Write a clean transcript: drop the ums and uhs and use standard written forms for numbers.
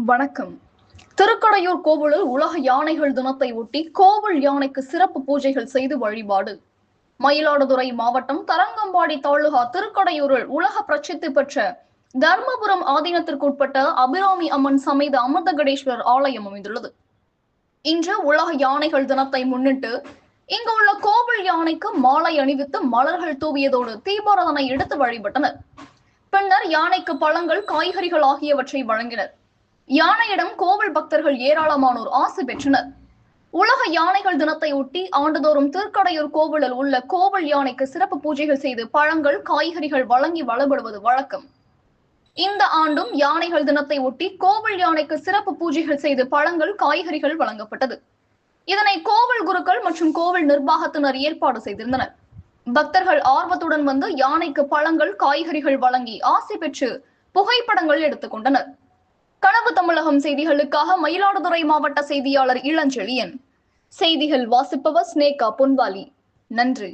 வணக்கம். திருக்கடையூர் கோவிலில் உலக யானைகள் தினத்தை ஒட்டி கோவில் யானைக்கு சிறப்பு பூஜைகள் செய்து வழிபாடு. மயிலாடுதுறை மாவட்டம் தரங்கம்பாடி தாலுகா திருக்கடையூரில் உலக பிரசித்தி பெற்ற தர்மபுரம் ஆதீனத்திற்குட்பட்ட அபிராமி அம்மன் சமேத அமிர்தகடேஸ்வரர் ஆலயம் அமைந்துள்ளது. இன்று உலக யானைகள் தினத்தை முன்னிட்டு இங்கு உள்ள கோவில் யானைக்கு மாலை அணிவித்து மலர்கள் தூவியதோடு தீபாராதனை எடுத்து வழிபட்டனர். பின்னர் யானைக்கு பழங்கள், காய்கறிகள் ஆகியவற்றை வழங்கினர். யானையிடம் கோவில் பக்தர்கள் ஏராளமானோர் ஆசி பெற்றனர். உலக யானைகள் தினத்தை ஒட்டி ஆண்டுதோறும் திருக்கடையூர் கோவிலில் உள்ள கோவில் யானைக்கு சிறப்பு பூஜைகள் செய்து பழங்கள், காய்கறிகள் வழங்கி வழிபடுவது வழக்கம். இந்த ஆண்டும் யானைகள் தினத்தை ஒட்டி கோவில் யானைக்கு சிறப்பு பூஜைகள் செய்து பழங்கள், காய்கறிகள் வழங்கப்பட்டது. இதனை கோவில் குருக்கள் மற்றும் கோவில் நிர்வாகத்தினர் ஏற்பாடு செய்திருந்தனர். பக்தர்கள் ஆர்வத்துடன் வந்து யானைக்கு பழங்கள், காய்கறிகள் வழங்கி ஆசி பெற்று புகைப்படங்கள் எடுத்துக் கொண்டனர். கனவு தமிழகம் செய்திகளுக்காக மயிலாடுதுறை மாவட்ட செய்தியாளர் இளஞ்செழியன். செய்திகள் வாசிப்பவர் ஸ்னேகா பொன்வாலி. நன்றி.